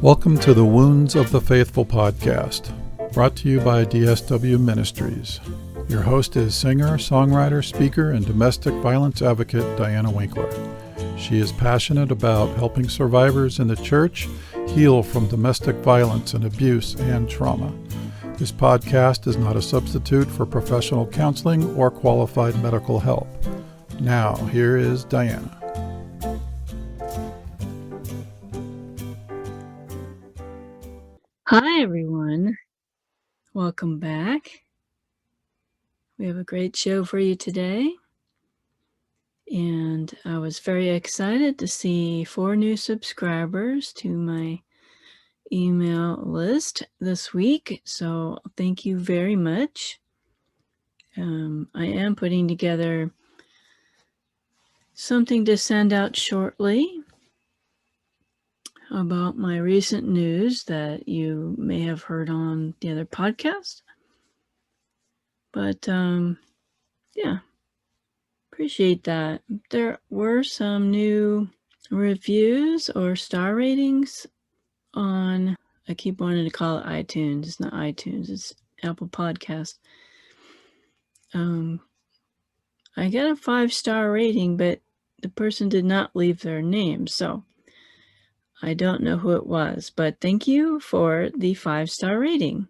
Welcome to the Wounds of the Faithful podcast, brought to you by DSW Ministries. Your host is singer, songwriter, speaker, and domestic violence advocate Diana Winkler. She is passionate about helping survivors in the church heal from domestic violence and abuse and trauma. This podcast is not a substitute for professional counseling or qualified medical help. Now, here is Diana. Hi, everyone. Welcome back. We have a great show for you today. And I was very excited to see 4 new subscribers to my email list this week. So thank you very much. I am putting together something to send out shortly about my recent news that you may have heard on the other podcast. But yeah, appreciate that. There were some new reviews or star ratings on, I keep wanting to call it iTunes. It's not iTunes, it's Apple Podcast. I got a 5-star rating, but the person did not leave their name, so I don't know who it was, but thank you for the 5-star rating.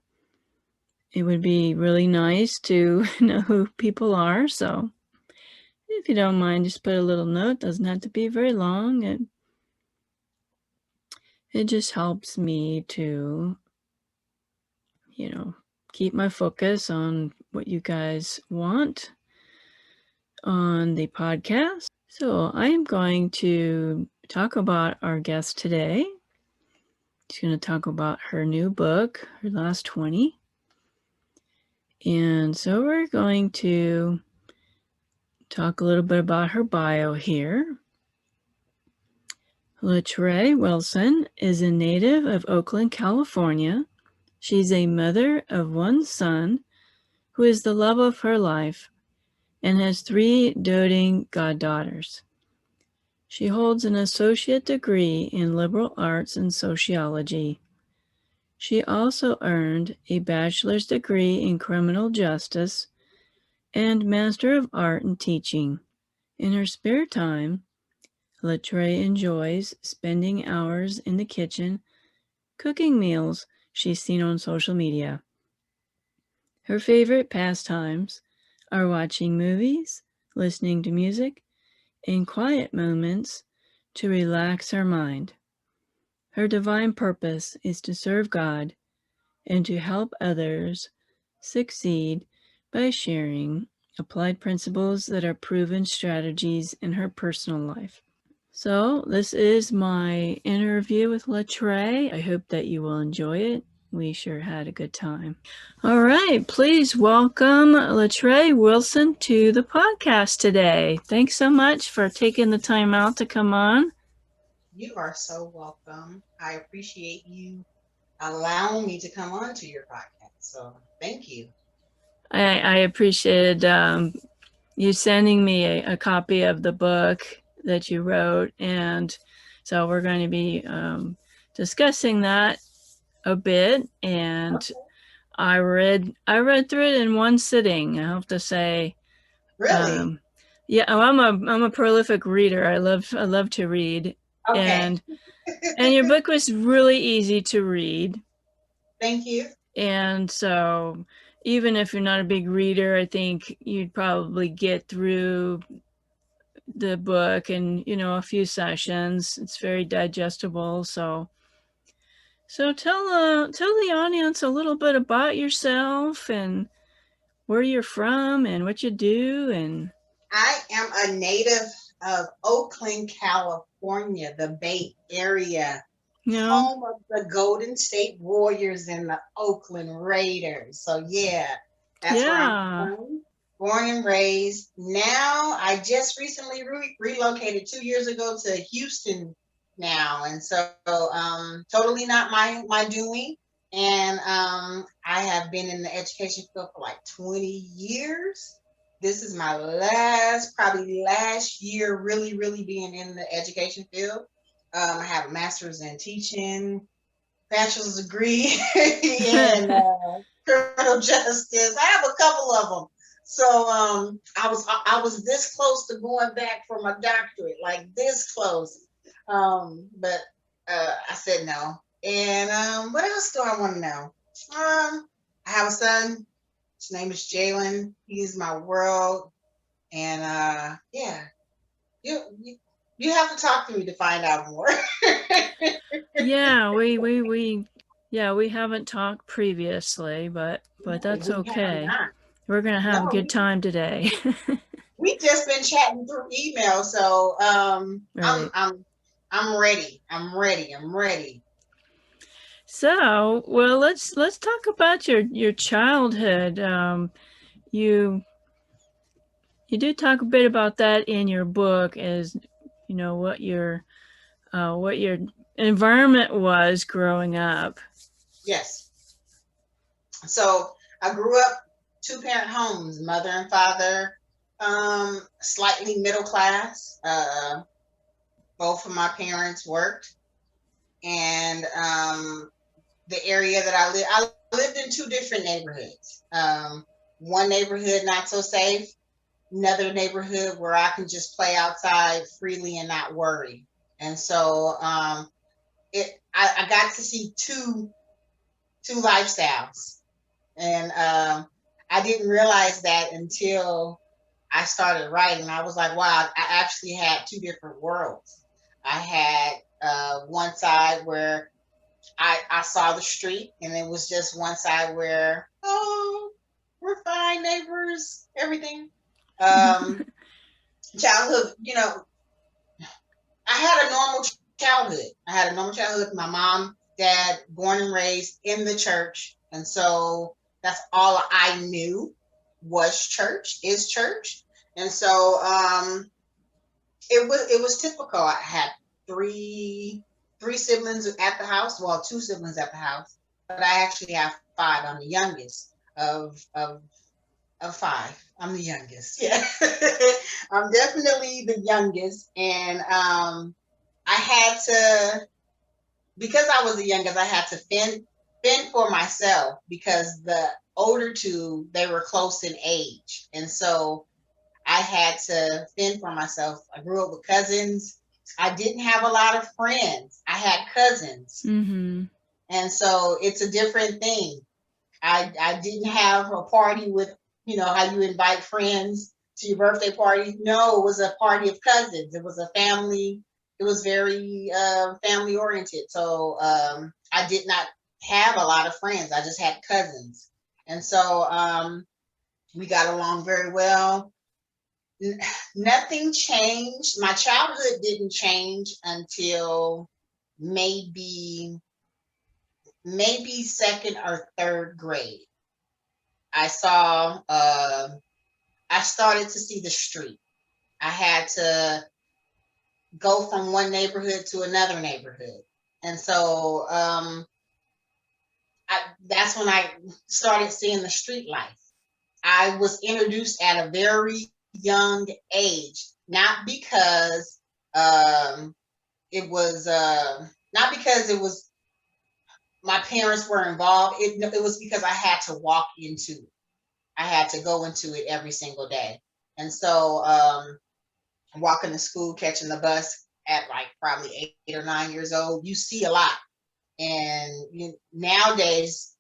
It would be really nice to know who people are, so if you don't mind, just put a little note. Doesn't have to be very long. It just helps me to, keep my focus on what you guys want on the podcast. So I'm going to talk about our guest today. She's going to talk about her new book, her last 20. And so we're going to talk a little bit about her bio here. Trae Wilson is a native of Oakland, California. She's a mother of 1 son who is the love of her life and has 3 doting goddaughters. She holds an associate degree in liberal arts and sociology. She also earned a bachelor's degree in criminal justice and Master of Art in teaching. In her spare time, Trae enjoys spending hours in the kitchen cooking meals she's seen on social media. Her favorite pastimes are watching movies, listening to music, and quiet moments to relax her mind. Her divine purpose is to serve God and to help others succeed by sharing applied principles that are proven strategies in her personal life. So this is my interview with Trae. I hope that you will enjoy it. We sure had a good time. All right, please welcome Trae Wilson to the podcast today. Thanks so much for taking the time out to come on. You are so welcome. I appreciate you allowing me to come on to your podcast. So thank you. I appreciated you sending me a copy of the book that you wrote, and so we're going to be discussing that a bit. And okay. I read through it in one sitting, I have to say. Really? Yeah, I'm a prolific reader. I love to read. Okay. And your book was really easy to read. Thank you. And so even if you're not a big reader, I think you'd probably get through the book in, a few sessions. It's very digestible. So tell the audience a little bit about yourself and where you're from and what you do. And I am a native of Oakland, California, the Bay Area, home of the Golden State Warriors and the Oakland Raiders. So yeah, that's where I'm from. Born and raised. Now, I just recently relocated 2 years ago to Houston now. And so totally not my doing. And I have been in the education field for like 20 years. This is my probably last year really being in the education field. I have a master's in teaching. bachelor's degree in criminal justice. I have a couple of them. So I was this close to going back for my doctorate, like this close. But I said no. And what else do I want to know? I have a son. His name is Jalen. He's my world. And yeah, you have to talk to me to find out more. Yeah, we haven't talked previously, but that's okay. We're gonna have a good time today. We've just been chatting through email, so right. I'm ready. I'm ready. So, well, let's talk about your childhood. You do talk a bit about that in your book, as you know what your environment was growing up. Yes. So I grew up 2-parent homes, mother and father, slightly middle class. Both of my parents worked, and the area that I lived in 2 different neighborhoods. One neighborhood not so safe, another neighborhood where I can just play outside freely and not worry. And so I got to see two lifestyles, and I didn't realize that until I started writing. I was like, wow, I actually had 2 different worlds. I had one side where I saw the street, and it was just one side where, oh, we're fine neighbors, everything. Childhood, I had a normal childhood. My mom, dad, born and raised in the church. And so that's all I knew was church, is church. And so it was typical. I had three siblings at the house. Well, 2 siblings at the house, but I actually have 5. I'm the youngest of 5. I'm the youngest. Yeah. I'm definitely the youngest. And I had to, because I was the youngest, I had to fend for myself, because the older 2, they were close in age. And so I had to fend for myself. I grew up with cousins. I didn't have a lot of friends. I had cousins. Mm-hmm. And so it's a different thing. I didn't have a party with, how you invite friends to your birthday party. No, it was a party of cousins. It was a family. It was very family oriented. So I did not have a lot of friends. I just had cousins. And so we got along very well. Nothing changed. My childhood didn't change until maybe 2nd or 3rd grade. I started to see the street. I had to go from one neighborhood to another neighborhood. And so that's when I started seeing the street life. I was introduced at a very young age, not because it was my parents were involved. It was because I had to walk into it. I had to go into it every single day. And so walking to school, catching the bus at like probably 8 or 9 years old, you see a lot. And nowadays,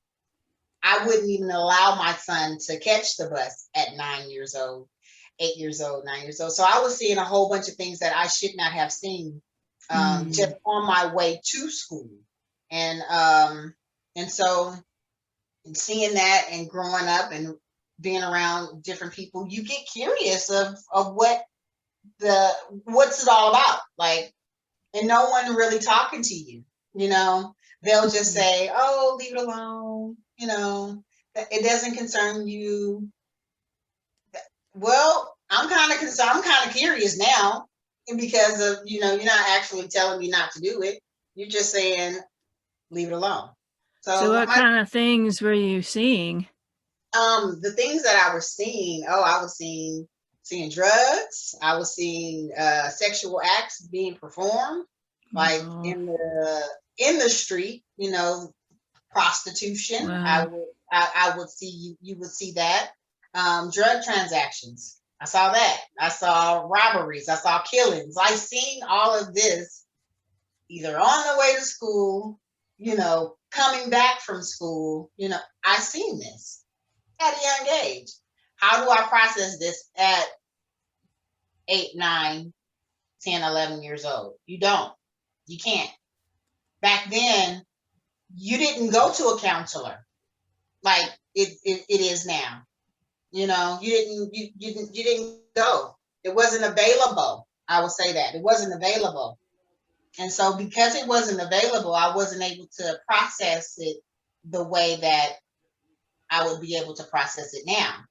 I wouldn't even allow my son to catch the bus at 9 years old, 8 years old, 9 years old. So I was seeing a whole bunch of things that I should not have seen just on my way to school. And so seeing that and growing up and being around different people, you get curious of what's it all about. Like, and no one really talking to you, they'll just say, oh, leave it alone. It doesn't concern you. Well, I'm kind of concerned. I'm kind of curious now, because of, you're not actually telling me not to do it. You're just saying, leave it alone. So what kind of things were you seeing? The things that I was seeing, I was seeing drugs. I was seeing sexual acts being performed, like in the in the street, prostitution. Wow. I would see you would see that. Drug transactions. I saw that. I saw robberies. I saw killings. I seen all of this either on the way to school, coming back from school. I seen this at a young age. How do I process this at 8, 9, 10, 11 years old? You don't. You can't. Back then, you didn't go to a counselor like it is now. You didn't go. It wasn't available. I would say that. It wasn't available. And so because it wasn't available, I wasn't able to process it the way that I would be able to process it now,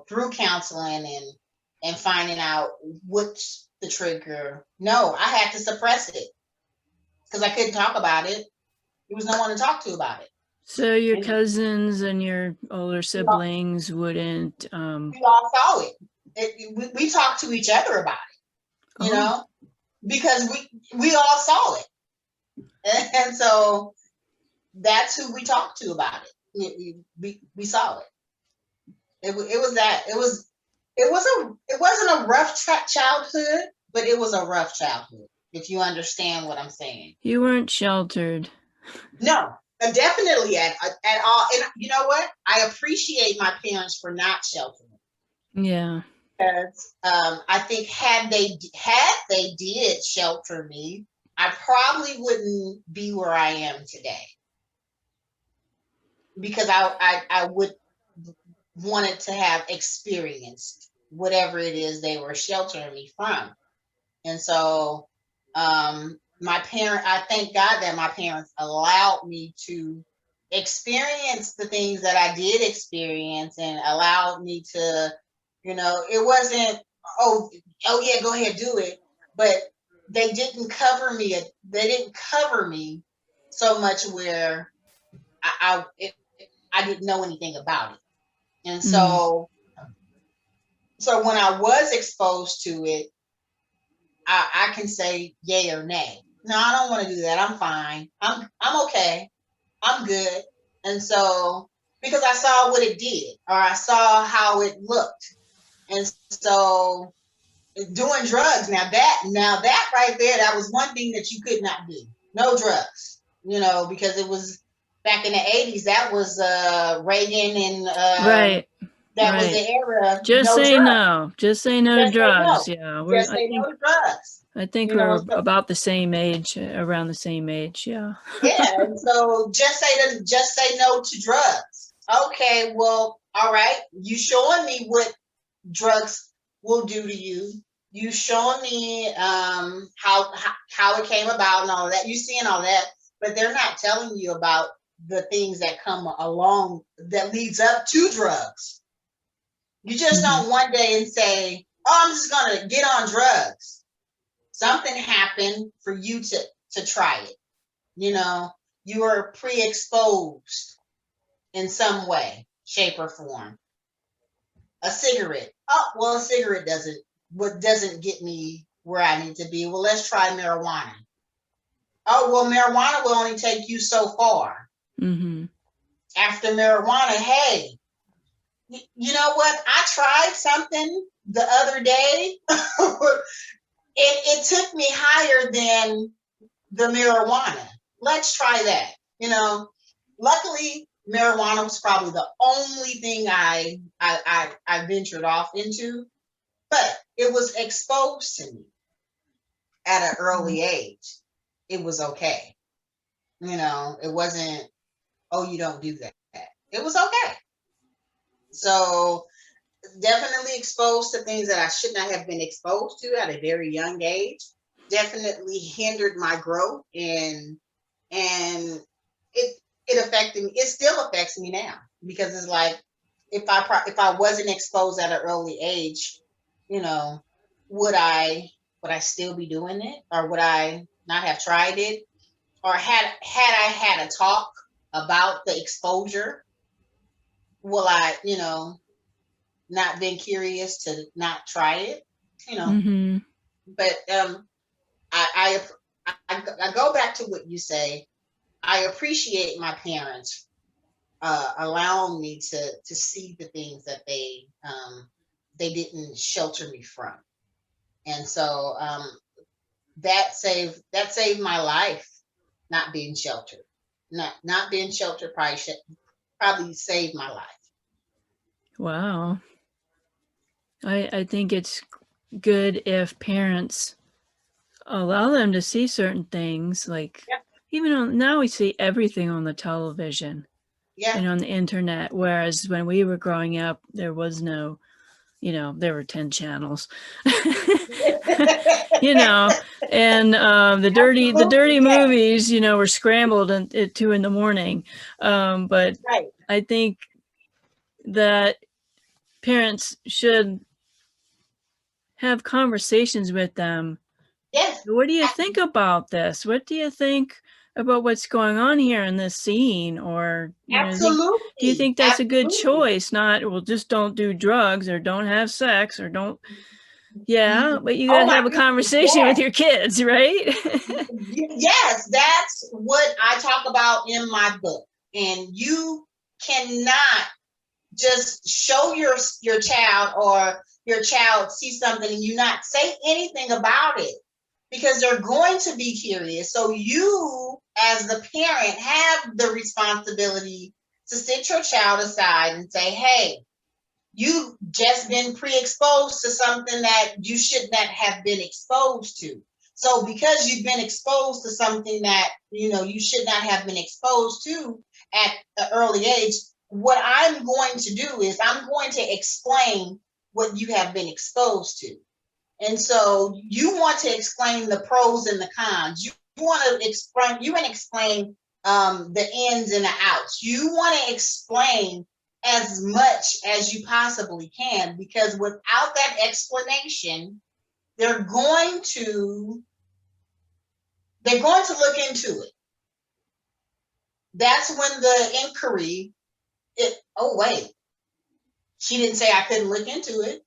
through counseling and finding out what's the trigger. No, I had to suppress it because I couldn't talk about it. There was no one to talk to about it. So your cousins and your older siblings wouldn't... We all saw it. We talked to each other about it, because we all saw it. And so that's who we talked to about it. We saw it. It was that. It wasn't a rough childhood, but it was a rough childhood, if you understand what I'm saying. You weren't sheltered. No, definitely at all. And you know what? I appreciate my parents for not sheltering. Yeah. Because I think had they did shelter me, I probably wouldn't be where I am today. Because I would wanted to have experienced whatever it is they were sheltering me from. And so I thank God that my parents allowed me to experience the things that I did experience and allowed me to, it wasn't, oh yeah, go ahead, do it. But they didn't cover me. They didn't cover me so much where I didn't know anything about it. And so when I was exposed to it, I can say yay or nay. No, I don't want to do that. I'm fine. I'm okay. I'm good. And so, because I saw what it did, or I saw how it looked. And so doing drugs, now that right there, that was one thing that you could not do. No drugs, because it was back in the 80s. That was Reagan and right. That was the era. Just say drugs. no. Just say no to drugs. No. Yeah. Just say no to drugs. I think we're about the same age, around the same age. Yeah. Yeah. And so just say no to drugs. Okay. Well, all right. You showing me what drugs will do to you. You showing me how it came about and all of that. You seeing all that, but they're not telling you about the things that come along that leads up to drugs. You just don't one day and say, oh, I'm just going to get on drugs. Something happened for you to try it. You were pre-exposed in some way, shape, or form. A cigarette. Oh, well, a cigarette doesn't get me where I need to be. Well, let's try marijuana. Oh, well, marijuana will only take you so far. Mm-hmm. After marijuana, hey, you know what? I tried something the other day. It took me higher than the marijuana. Let's try that. Luckily, marijuana was probably the only thing I ventured off into, but it was exposed to me at an early age. It was okay. It wasn't, oh, you don't do that. It was okay. So definitely exposed to things that I should not have been exposed to at a very young age. Definitely hindered my growth, and it affected me. It still affects me now, because it's like if I wasn't exposed at an early age, would I still be doing it, or would I not have tried it, or had I had a talk about the exposure? Will I, not been curious to not try it, But I I go back to what you say. I appreciate my parents allowing me to see the things that they didn't shelter me from, and so that saved my life. Not being sheltered, not being sheltered probably saved my life. Wow. I think it's good if parents allow them to see certain things, like even now we see everything on the television and on the internet, whereas when we were growing up, there was no, there were 10 channels. And the dirty movies, were scrambled at 2 a.m. But right. I think that parents should have conversations with them. Yes. What do you think about this? What do you think about what's going on here in this scene? Or Absolutely. Do you think that's a good choice? Not, well, just don't do drugs or don't have sex or don't. Yeah, but you got to have a conversation with your kids, right? Yes, that's what I talk about in my book. And you cannot just show your child, or your child see something and you not say anything about it, because they're going to be curious. So you, as the parent, have the responsibility to sit your child aside and say, hey, you've just been pre-exposed to something that you should not have been exposed to. So because you've been exposed to something that you should not have been exposed to at an early age, what I'm going to do is I'm going to explain what you have been exposed to. And so you want to explain the pros and the cons. You want to explain the ins and the outs. You want to explain as much as you possibly can, because without that explanation, they're going to look into it. That's when the inquiry, oh wait, she didn't say I couldn't look into it.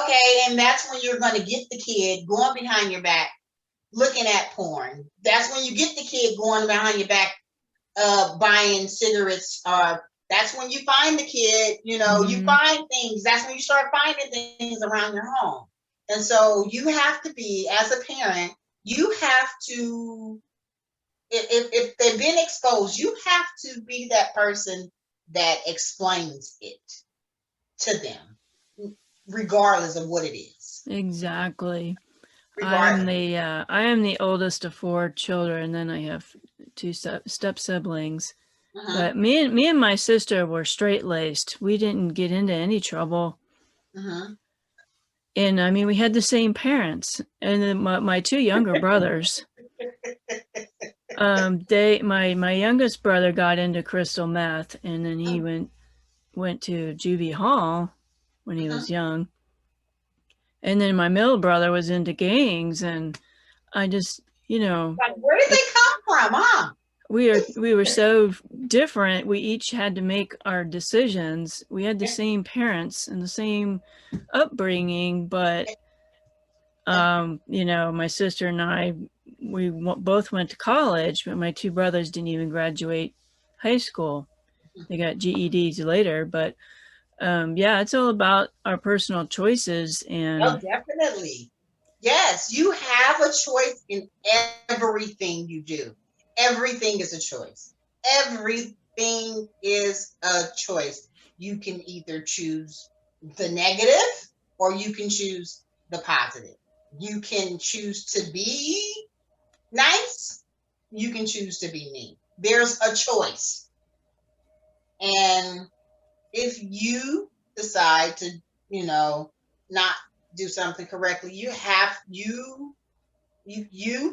Okay, and that's when you're going to get the kid going behind your back looking at porn. That's when you get the kid going behind your back buying cigarettes. That's when you find the kid, you find things. That's when you start finding things around your home. And so you have to be, as a parent, you have to, if they've been exposed, you have to be that person that explains it to them, regardless of what it is. Exactly. I am the oldest of 4 children, and then I have 2 step siblings. But me and my sister were straight-laced. We didn't get into any trouble. And I mean, we had the same parents, and then my 2 younger brothers. My youngest brother got into crystal meth, and then he went to juvie hall when he was young. And then my middle brother was into gangs, and I just, like, where did they come from, huh? We were so different. We each had to make our decisions. We had the same parents and the same upbringing, but my sister and I, we both went to college, but my 2 brothers didn't even graduate high school. They got GEDs later, but it's all about our personal choices. And definitely. Yes, you have a choice in everything you do. Everything is a choice. Everything is a choice. You can either choose the negative or you can choose the positive. You can choose to be nice. You can choose to be mean. There's a choice. And if you decide to, not do something correctly, you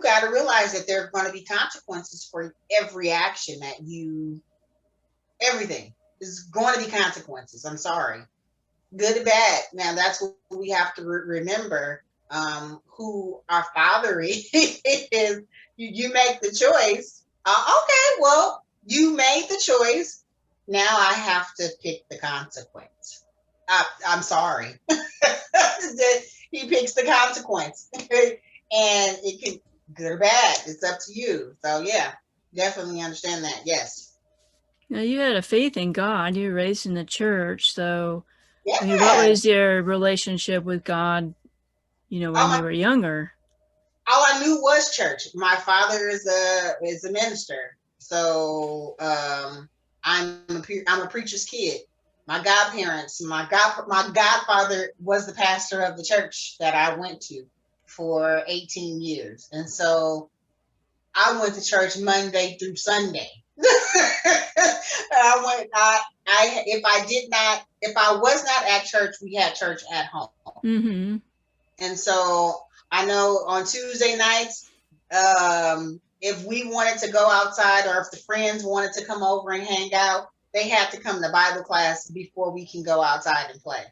got to realize that there are going to be consequences for every action that everything is going to be consequences. I'm sorry. Good or bad. Now that's what we have to remember, who our father is. You make the choice. Okay, well, you made the choice. Now I have to pick the consequence. I'm sorry. He picks the consequence. And good or bad. It's up to you. So yeah, definitely understand that. Yes. Now, you had a faith in God. You were raised in the church. So, Yeah. I mean, what was your relationship with God, when Um, you were younger? all I knew was church. My father is a minister, so I'm a preacher's kid. My godparents, my godfather was the pastor of the church that I went to for 18 years, and so I went to church Monday through Sunday. I went. If I was not at church, we had church at home. Mm-hmm. And so I know on Tuesday nights, if we wanted to go outside or if the friends wanted to come over and hang out, they had to come to Bible class before we can go outside and play.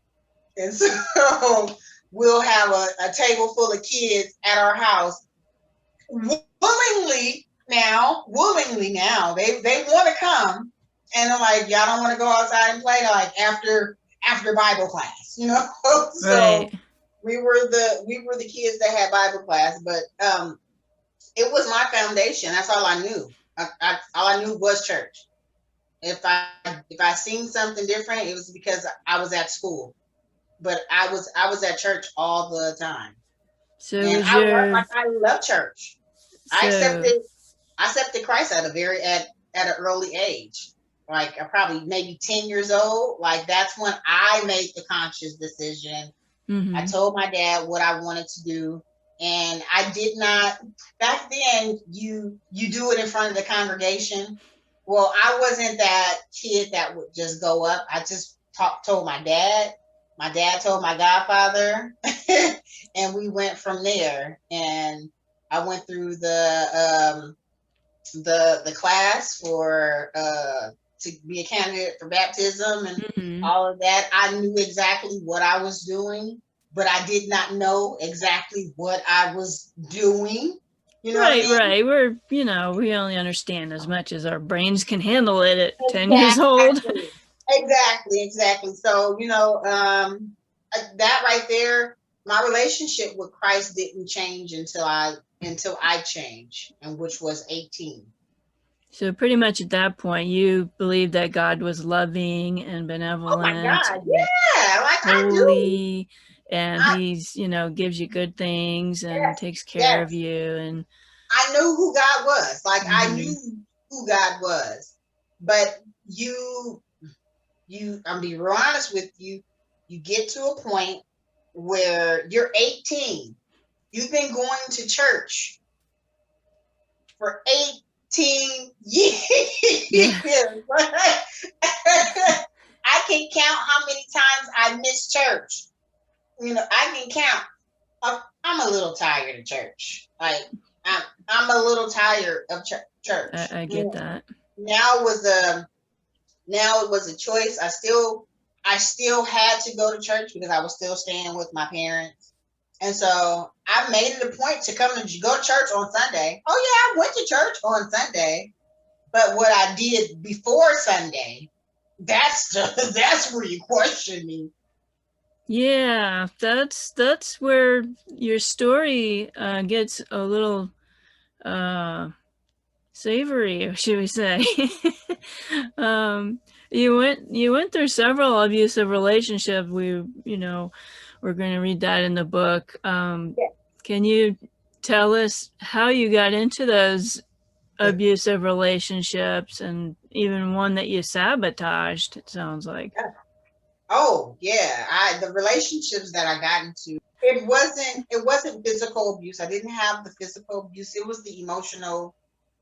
And so we'll have a table full of kids at our house willingly now. They want to come. And I'm like, y'all don't want to go outside and play like after Bible class, So Right. we were the kids that had Bible class, but it was my foundation. That's all I knew. All I knew was church. If I seen something different, it was because I was at school. But I was at church all the time, So and was your I love church. I so accepted Christ at an early age. Like probably maybe 10 years old. Like that's when I made the conscious decision. I mm-hmm. told my dad what I wanted to do, and I did not. Back then, you do it in front of the congregation. Well, I wasn't that kid that would just go up. I just told my dad. My dad told my godfather, and we went from there. And I went through the class for to be a candidate for baptism and Mm-hmm. all of that. I knew exactly what I was doing, but I did not know exactly what I was doing. You know what I Right, mean? right. We only understand as much as our brains can handle it at 10 years old. Exactly. Exactly. So, that right there, my relationship with Christ didn't change until I changed, and which was 18. So pretty much at that point, you believed that God was loving and Oh my benevolent God. and Yeah, like I do. holy, and I, he's, gives you good things and yes, takes care of yes. you. And I knew who God was. Like I mm-hmm. knew who God was. But I'm be real honest with you, you get to a point where you're 18. You've been going to church for 18 years. Yeah. I can count how many times I missed church. I can count. I'm a little tired of church. Like I'm a little tired of church. I get that. Now it was a choice. I still had to go to church because I was still staying with my parents. And so I made it a point to go to church on Sunday. Oh yeah, I went to church on Sunday. But what I did before Sunday, that's where you question me. Yeah, that's where your story gets a little savory, or should we say? You went through several abusive relationships. We're going to read that in the book. Yeah. Can you tell us how you got into those abusive relationships, and even one that you sabotaged? It sounds like. Oh yeah, the relationships that I got into, it wasn't physical abuse. I didn't have the physical abuse. It was the emotional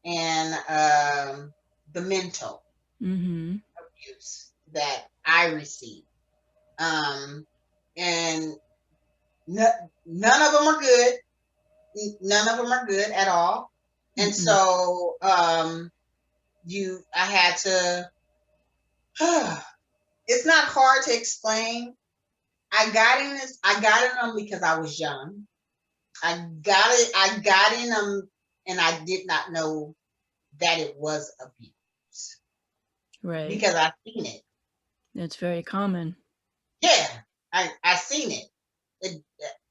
and the mental Mm-hmm. abuse that I received. And none of them are good. None of them are good at all. And Mm-mm. so I had to. It's not hard to explain. I got in this. I got in them because I was young. I got it. I got in them, and I did not know that it was abuse. Right. Because I seen it. It's very common. Yeah, I seen it.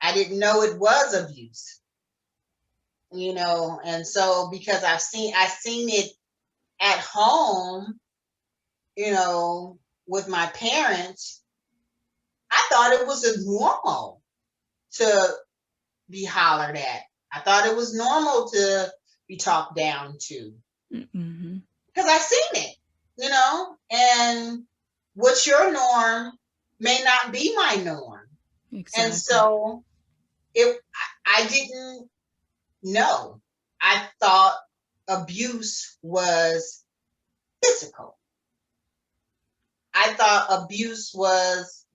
I didn't know it was abuse. and so because I've seen it at home, with my parents, I thought it was normal to be hollered at. I thought it was normal to be talked down to. Mm-hmm. Because I've seen it, and what's your norm may not be my norm. Exactly. And so I didn't know. I thought abuse was physical. I thought abuse was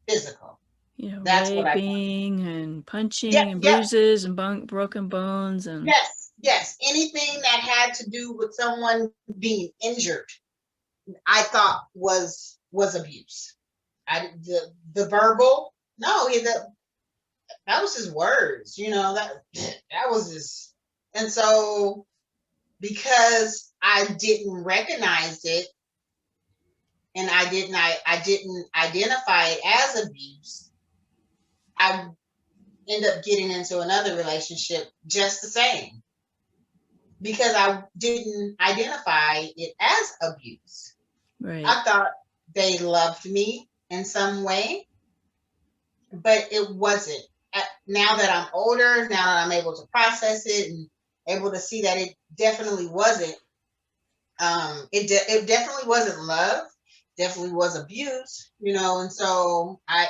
physical. That's what I thought. Raping and punching and Yep. bruises and broken bones and yes, anything that had to do with someone being injured, I thought was abuse. The verbal, no, that was his words, that was his. And so because I didn't recognize it, and I didn't identify it as abuse, I end up getting into another relationship just the same, because I didn't identify it as abuse. right. I thought they loved me in some way, but it wasn't. Now that I'm older, now that I'm able to process it and able to see that it definitely wasn't. It definitely wasn't love. Definitely was abuse, and so I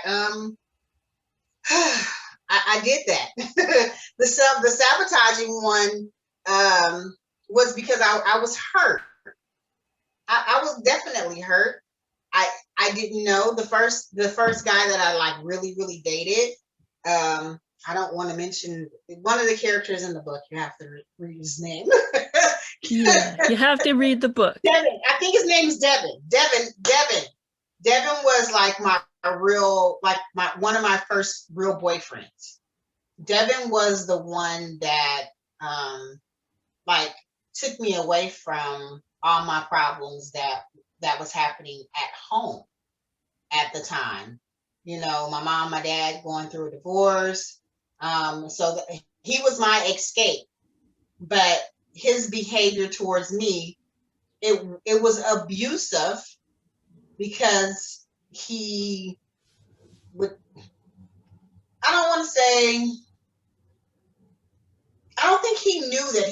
I did that. The sabotaging one was because I was hurt. I was definitely hurt. I didn't know the first guy that I like really dated. I don't want to mention one of the characters in the book. You have to read his name. Yeah, you have to read the book. Devin. I think his name is Devin. Devin was like one of my first real boyfriends. Devin was the one that like took me away from all my problems that was happening at home at the time. My mom, my dad going through a divorce. He was my escape, but his behavior towards me, it was abusive, because he would, I don't want to say, I don't think he knew that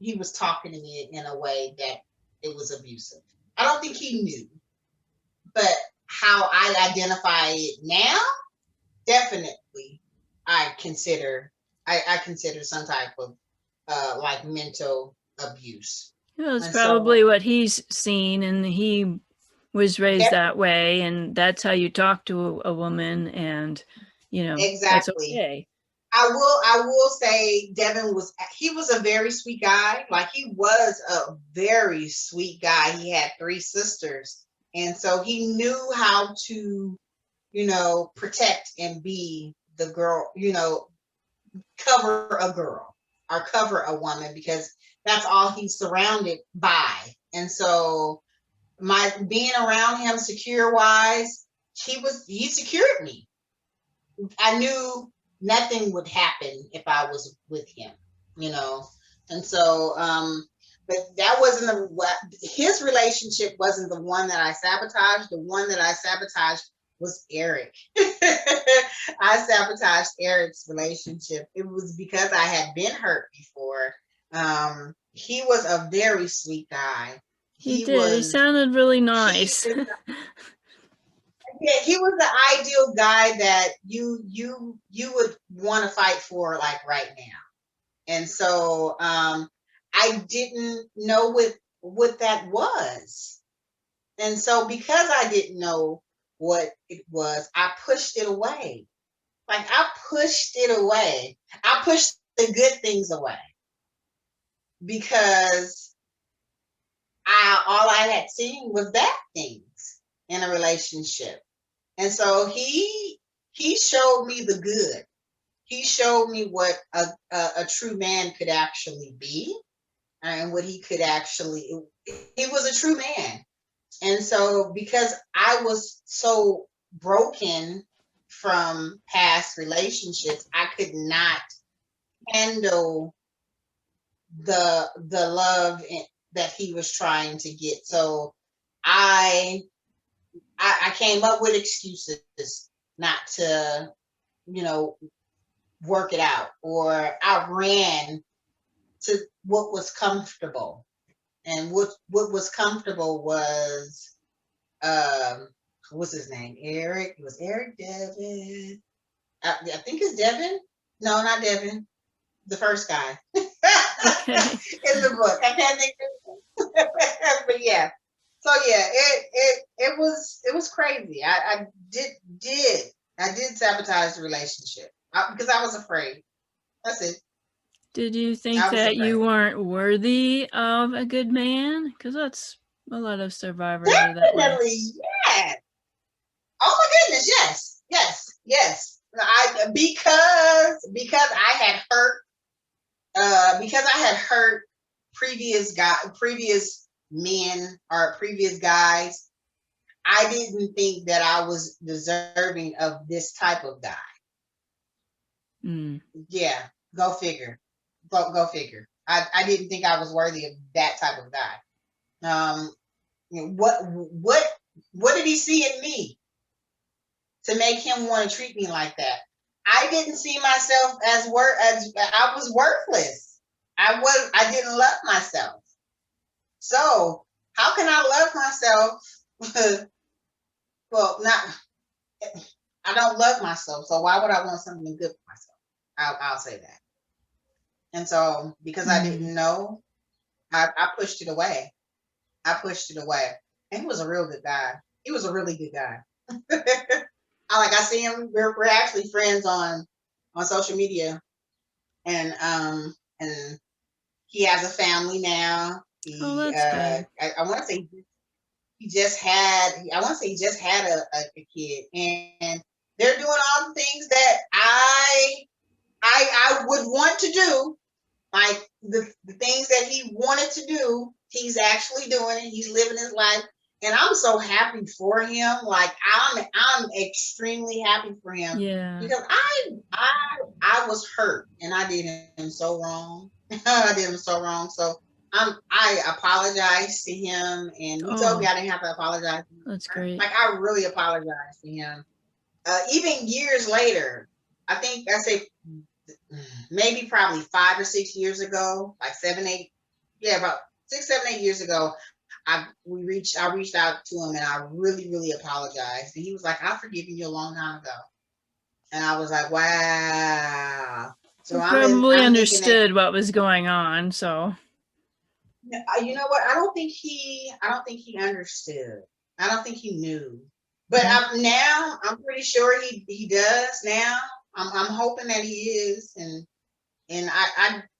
he was talking to me in a way that it was abusive. I don't think he knew. But how I identify it now, definitely I consider some type of like mental abuse. Well, it's probably what he's seen, and he was raised that way, and that's how you talk to a woman, and exactly. That's okay. I will say Devin was a very sweet guy. Like, he was a very sweet guy. He had 3 sisters. And so he knew how to, protect and be the girl, cover a girl or cover a woman, because that's all he's surrounded by. And so my being around him secure wise, he secured me. I knew nothing would happen if I was with him, and so but that wasn't his relationship wasn't the one that I sabotaged. The one that I sabotaged was Eric. I sabotaged Eric's relationship. It was because I had been hurt before. He was a very sweet guy. He did. He sounded really nice. Yeah, he was the ideal guy that you would want to fight for, like, right now. And so I didn't know what that was. And so because I didn't know what it was, I pushed it away. Like, I pushed it away. I pushed the good things away, because all I had seen was bad things in a relationship. And so he showed me the good. He showed me what a true man could actually be, and what he could actually, he was a true man. And so because I was so broken from past relationships, I could not handle the love that he was trying to get. So I came up with excuses not to, work it out, or I ran to what was comfortable. And what was comfortable was, what's his name? Eric. It was Eric Devin. I think it's Devin. No, not Devin. The first guy. Okay. In the book. I can't think of it. But yeah. So yeah, it was crazy. I did sabotage the relationship because I was afraid. That's it. Did you think that you weren't worthy of a good man? Because that's a lot of survivors are that way. Definitely, yes. Oh my goodness, yes. Because I had hurt previous men or previous guys. I didn't think that I was deserving of this type of guy. Yeah, go figure. Go figure. I didn't think I was worthy of that type of guy. What did he see in me to make him want to treat me like that? I didn't see myself as I was worthless. I didn't love myself. So how can I love myself? Well, I don't love myself. So why would I want something good for myself? I'll say that. And so because I didn't know, I pushed it away. And he was a real good guy. He was a really good guy. I see him. We're actually friends on social media, and he has a family now. That's good. I want to say he just had. I want to say he just had a kid, and they're doing all the things that I would want to do, like the things that he wanted to do. He's actually doing it. He's living his life. And I'm so happy for him. Like I'm extremely happy for him. Yeah. Because I was hurt and I did him so wrong. I did him so wrong. So I apologized to him, and he told me I didn't have to apologize. That's great. Like I really apologized to him. Even years later, I think I say maybe probably 5 or 6 years ago, like 7, 8, about 6, 7, 8 years ago. I reached out to him and I really, really apologized. And he was like, I've forgiven you a long time ago. And I was like, wow. So he probably understood what was going on. So you know what? I don't think he understood. I don't think he knew. But now I'm pretty sure he does now. I'm hoping that he is, and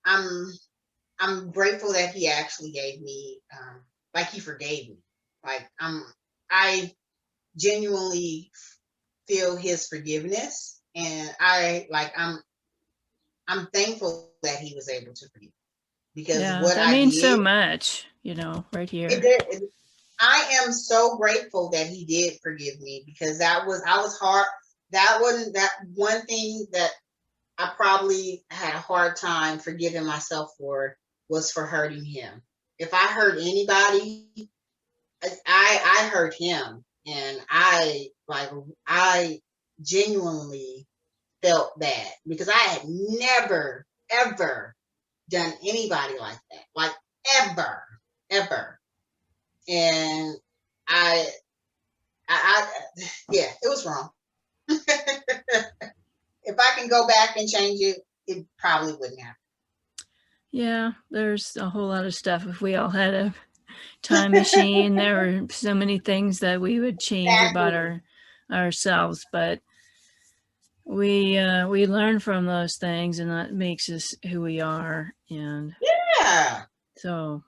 I'm grateful that he actually gave me like he forgave me. Like I genuinely feel his forgiveness, and I'm thankful that he was able to forgive me, because that means so much, right here. I am so grateful that he did forgive me, because I was hard. That one thing that I probably had a hard time forgiving myself for was for hurting him. If I hurt anybody, I hurt him, and I genuinely felt bad, because I had never ever done anybody like that, like ever. And yeah, it was wrong. If I can go back and change it, it probably wouldn't happen. Yeah, there's a whole lot of stuff. If we all had a time machine, there were so many things that we would change about ourselves, but we learn from those things, and that makes us who we are. And so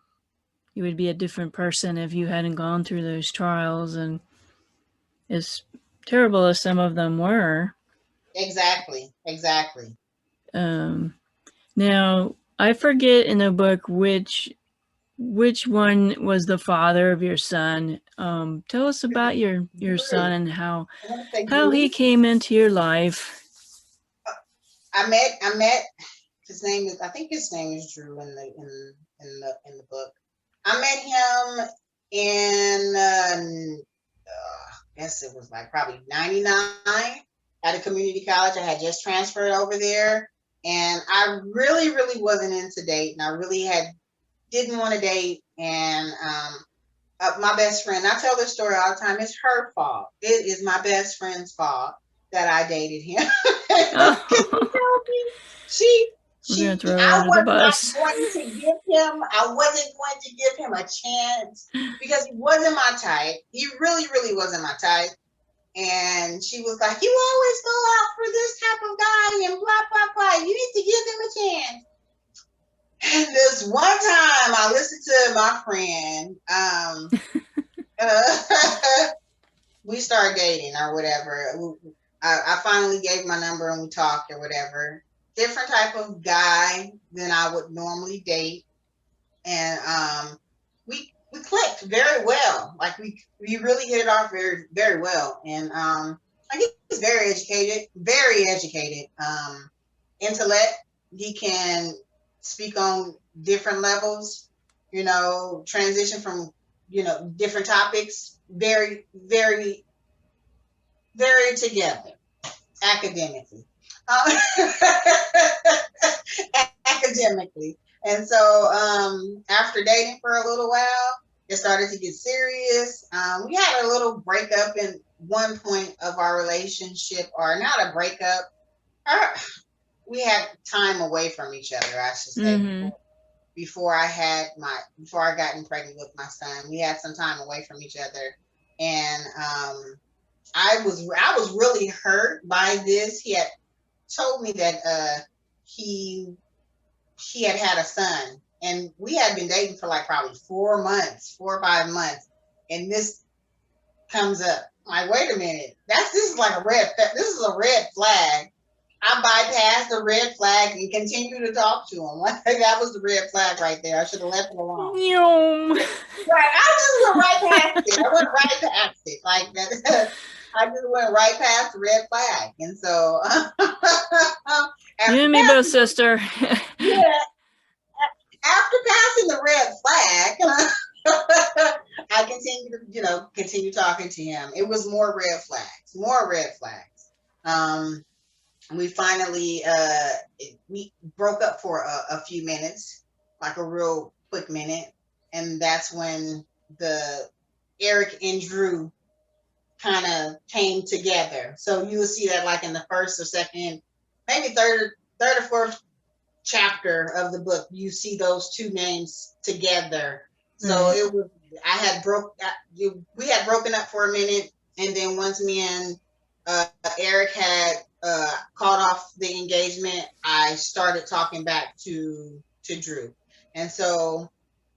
you would be a different person if you hadn't gone through those trials, and as terrible as some of them were. Exactly. Now I forget in the book which one was the father of your son. Tell us about your son and how he came into your life. I met I think his name is Drew in the book. I met him in I guess it was like probably 99 at a community college. I had just transferred over there, and I really, really wasn't into dating. I really didn't want to date, and my best friend, I tell this story all the time, it's her fault. It is my best friend's fault that I dated him. Oh. I was not going to give him, I wasn't going to give him a chance because he wasn't my type. He really, really wasn't my type. And she was like, you always go out for this type of guy and blah, blah, blah. You need to give him a chance. And this one time I listened to my friend, we started dating or whatever. I finally gave my number and we talked or whatever. Different type of guy than I would normally date. And we clicked very well. Like we really hit it off very, very well. And I think he's very educated. Intellect. He can speak on different levels, transition from, different topics, very, very, very together academically. Academically. And so after dating for a little while, it started to get serious. We had a little breakup in one point of our relationship, or not a breakup. We had time away from each other, I should say, before I gotten pregnant with my son. We had some time away from each other, and I was really hurt by this. He had told me that he had a son, and we had been dating for like probably 4 or 5 months, and this comes up. I'm like, wait a minute, this is a red flag. I bypassed the red flag and continued to talk to him. Like, that was the red flag right there. I should have left it alone. Right, I just went right past it. I went right past it like that. I just went right past the red flag, and so you and me both, sister. Yeah. After passing the red flag, I continue talking to him. It was more red flags. We finally we broke up for a few minutes, like a real quick minute, and that's when the Eric and Drew kind of came together. So you will see that like in the first or second, maybe third or fourth chapter of the book, you see those two names together. So it was, we had broken up for a minute, and then once me and Eric had called off the engagement, I started talking back to Drew. And so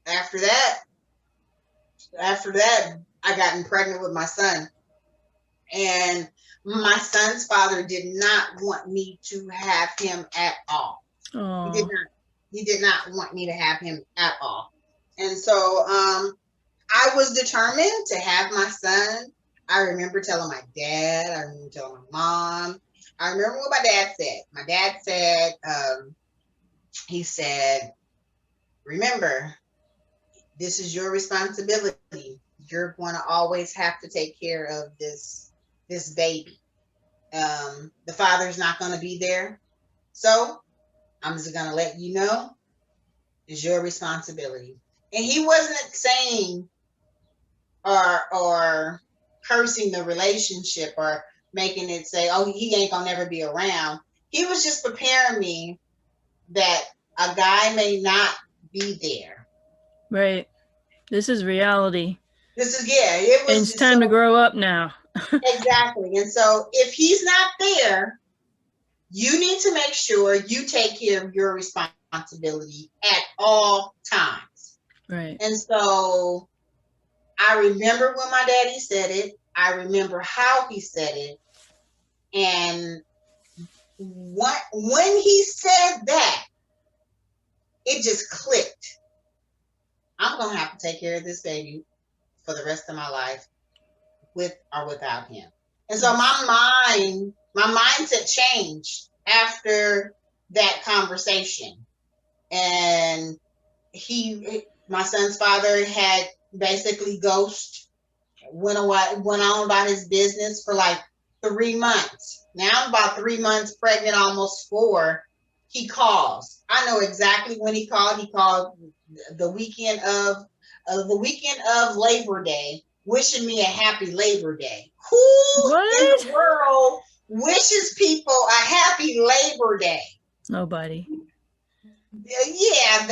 after that, I got pregnant with my son. And my son's father did not want me to have him at all. He did not want me to have him at all. And so I was determined to have my son. I remember telling my dad, I remember telling my mom. I remember what my dad said. My dad said, he said, remember, this is your responsibility. You're going to always have to take care of this baby. The father's not going to be there. So I'm just going to let you know, it's your responsibility. And he wasn't saying or cursing the relationship or making it say, oh, he ain't going to never be around. He was just preparing me that a guy may not be there. Right. This is reality. It's time to grow up now. Exactly. And so if he's not there, you need to make sure you take care of your responsibility at all times. Right. And so I remember when my daddy said it. I remember how he said it. And when he said that, it just clicked. I'm going to have to take care of this baby for the rest of my life, with or without him. And so my mindset changed after that conversation. And my son's father had basically went on about his business for like 3 months. Now I'm about 3 months pregnant, almost 4. He calls. I know exactly when he called. He called the weekend of Labor Day, wishing me a happy Labor Day. Who in the world wishes people a happy Labor Day? Nobody. Yeah,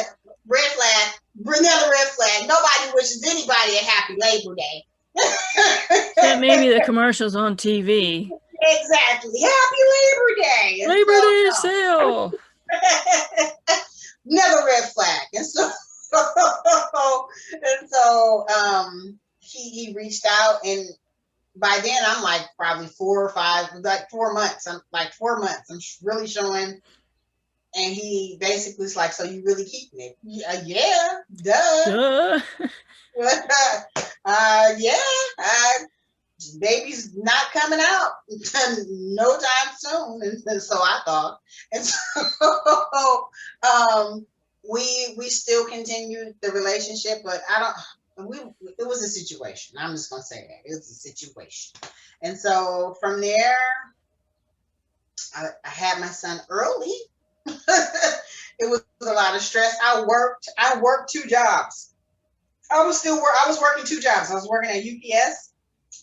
red flag. Another red flag. Nobody wishes anybody a happy Labor Day. Except maybe the commercials on TV. Exactly. Happy Labor Day. And Labor Day sale. Never red flag. And so he reached out, and by then I'm like probably 4 or 5, like 4 months. I'm really showing. And he basically was like, so you really keeping it? Yeah, duh. Baby's not coming out no time soon. And so I thought. And so we still continued the relationship, but it was a situation. I'm just gonna say that. It was a situation. And so from there, I had my son early. It was a lot of stress. I worked 2 jobs. I was working 2 jobs. I was working at UPS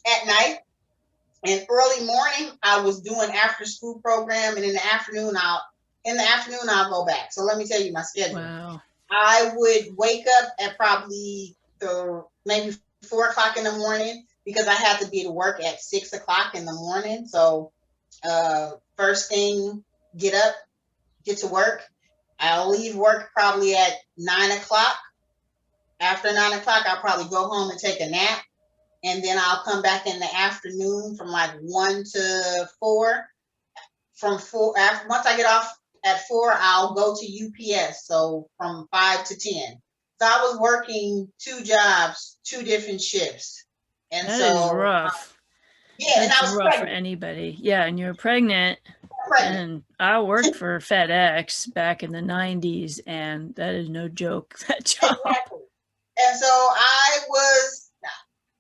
at night, and early morning I was doing after school program, and in the afternoon I'll go back. So let me tell you my schedule. Wow. I would wake up at probably maybe 4 o'clock in the morning, because I had to be to work at 6 o'clock in the morning. So first thing, get up, get to work. I'll leave work probably at 9 o'clock. After 9 o'clock, I'll probably go home and take a nap. And then I'll come back in the afternoon from like 1 to 4. Once I get off at 4, I'll go to UPS. So from 5 to 10. So I was working 2 jobs, 2 different shifts. And that so is rough. Yeah, that's and I was rough pregnant. For anybody. Yeah, and you're pregnant. And I worked for FedEx back in the 90s, and that is no joke, that job. Exactly. And so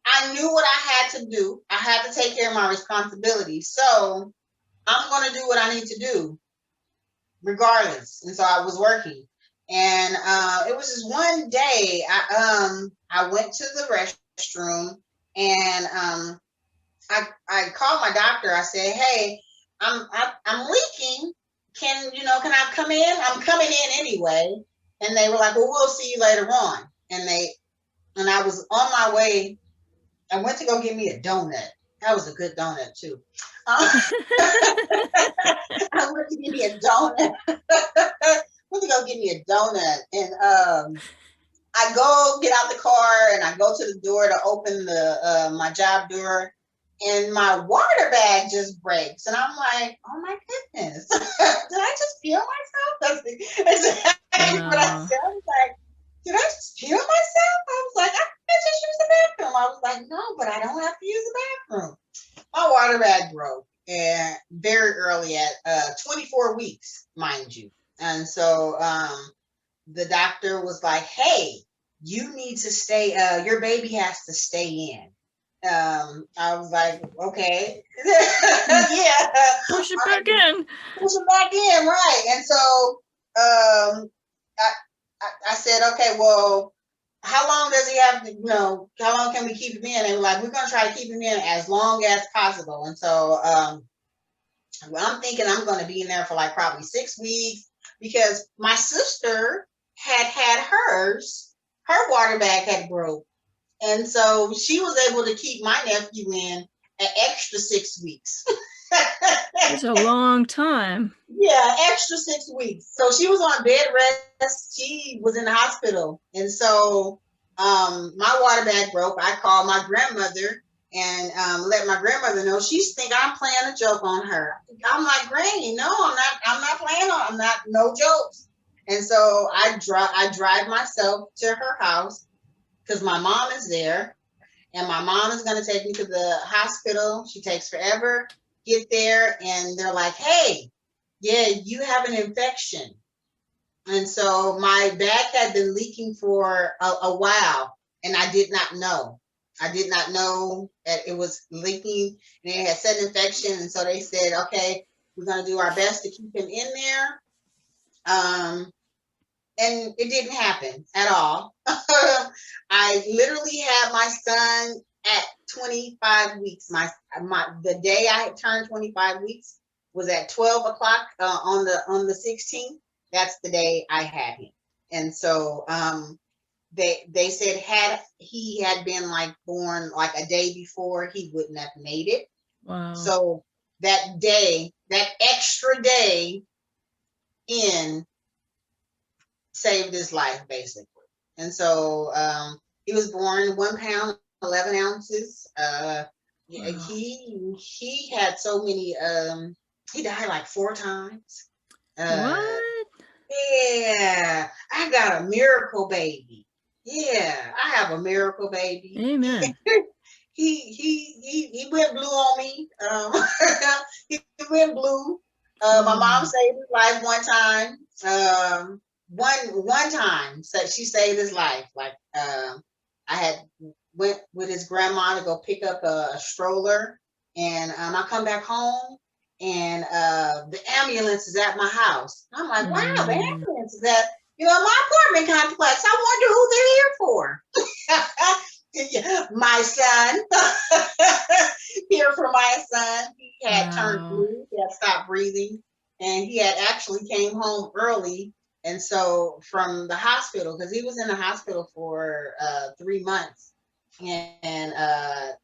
I knew what I had to do. I had to take care of my responsibilities. So I'm going to do what I need to do regardless. And so I was working. And it was just one day I went to the restroom, and I called my doctor. I said, hey, I'm leaking. Can I come in? I'm coming in anyway. And they were like, well, we'll see you later on. And I was on my way. I went to go get me a donut. That was a good donut too. I went to get me a donut. And I go get out the car, and I go to the door to open my job door, and my water bag just breaks. And I'm like, oh my goodness, did I just peel myself? That's what I said. I was like, did I just peel myself? I was like, I just use the bathroom. I was like, no, but I don't have to use the bathroom. My water bag broke, and very early at 24 weeks, mind you. And so the doctor was like, hey, you need to stay, your baby has to stay in. I was like, okay. Yeah. Push it back in. Push it back in, right. And so I said, okay, well, how long does he have to, how long can we keep him in? And we're like, we're going to try to keep him in as long as possible. And so I'm thinking I'm going to be in there for like probably 6 weeks, because my sister had hers, her water bag had broke. And so she was able to keep my nephew in an extra 6 weeks. That's a long time. Yeah, extra 6 weeks. So she was on bed rest. She was in the hospital. And so my water bag broke. I called my grandmother and let my grandmother know. She's think I'm playing a joke on her. I'm like, Granny, no, I'm not playing on. No jokes. And so I drive myself to her house, because my mom is there, and my mom is going to take me to the hospital. She takes forever. Get there, and they're like, hey, yeah, you have an infection. And so my bag had been leaking for a while, and I did not know. I did not know that it was leaking, and it had set infection. And so they said, okay, we're going to do our best to keep him in there. And it didn't happen at all. I literally had my son at 25 weeks. The day I had turned 25 weeks was at 12 o'clock on the 16th. That's the day I had him. And so they said had he had been like born like a day before, he wouldn't have made it. Wow. So that day, that extra day in saved his life, basically. And so he was born 1 pound 11 ounces. Wow. He had so many. He died like 4 times. What? Yeah, I got a miracle baby. Yeah, I have a miracle baby. Amen. He went blue on me. He went blue. My mom saved his life one time. One time, so she saved his life. Like I had went with his grandma to go pick up a stroller, and I come back home, and the ambulance is at my house. I'm like, wow, the ambulance is at my apartment complex. I wonder who they're here for. My son, here for my son. He had turned blue. He had stopped breathing, and he had actually came home early. And so from the hospital, because he was in the hospital for 3 months, and they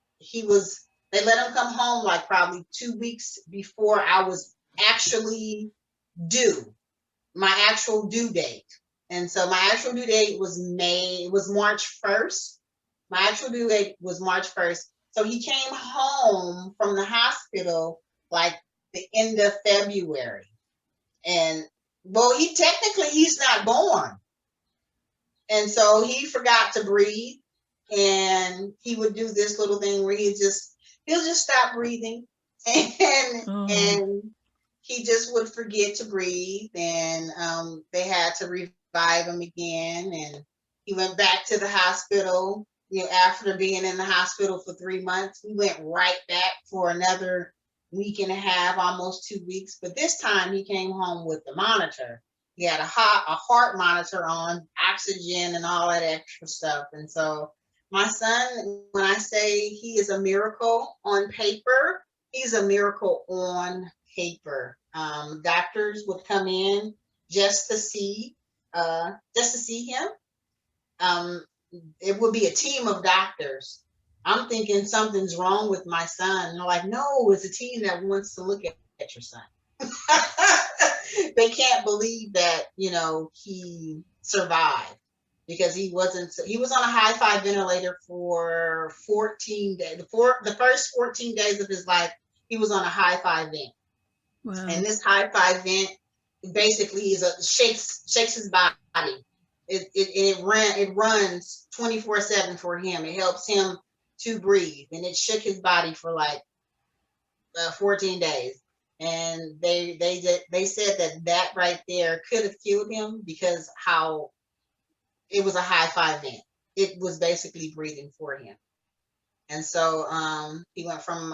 let him come home like probably 2 weeks before I was actually due, my actual due date. And so my actual due date was March 1st. My actual due date was March 1st. So he came home from the hospital like the end of February. And well, he's not born. And so he forgot to breathe, and he would do this little thing where he'll just stop breathing, and he just would forget to breathe, and they had to revive him again, and he went back to the hospital. After being in the hospital for 3 months, we went right back for another week and a half, almost 2 weeks. But this time he came home with the monitor. He had a heart monitor on, oxygen, and all that extra stuff. And so my son, when I say he is a miracle on paper, he's a miracle on paper. Doctors would come in just to see him. It would be a team of doctors. I'm thinking something's wrong with my son. And they're like, no, it's a team that wants to look at your son. They can't believe that, he survived, because he was on a high-five ventilator for 14 days. The first 14 days of his life, he was on a high-five vent. Wow. And this high-five vent basically shakes his body. It runs 24/7 for him. It helps him to breathe, and it shook his body for like 14 days. And they said that right there could have killed him, because how it was a high-five vent. It was basically breathing for him. And so he went from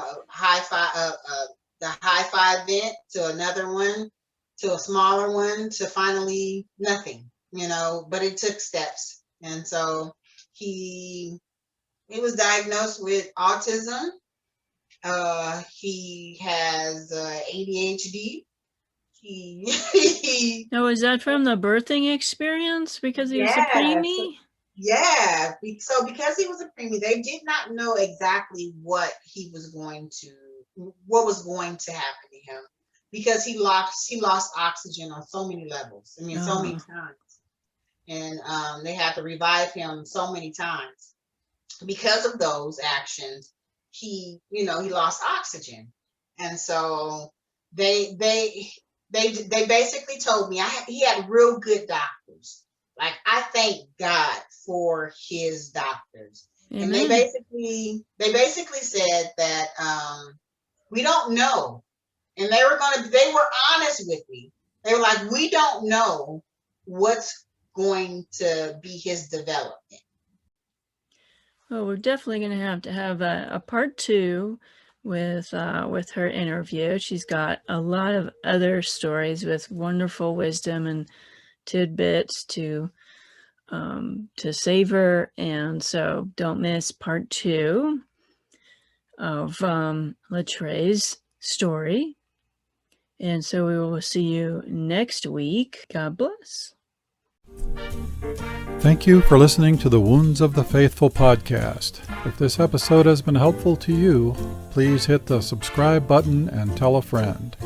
the high-five vent to another one, to a smaller one, to finally nothing. But it took steps. And so he was diagnosed with autism. He has ADHD. Now, is that from the birthing experience, because he was a preemie? So because he was a preemie, they did not know exactly what was going to happen to him, because he lost oxygen on so many levels. So many times. And they had to revive him so many times. Because of those actions, he lost oxygen. And so they basically told me he had real good doctors. Like, I thank God for his doctors. Amen. And they basically said that we don't know And they were honest with me. They were like, we don't know what's going to be his development. Well, we're definitely going to have a part 2 with her interview. She's got a lot of other stories with wonderful wisdom and tidbits to savor, and so don't miss part 2 of Trae's story. And so we will see you next week. God bless. Thank you for listening to the Wounds of the Faithful podcast. If this episode has been helpful to you, please hit the subscribe button and tell a friend.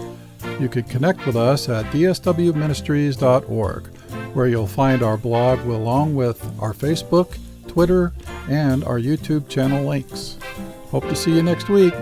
You can connect with us at dswministries.org, where you'll find our blog along with our Facebook, Twitter, and our YouTube channel links. Hope to see you next week.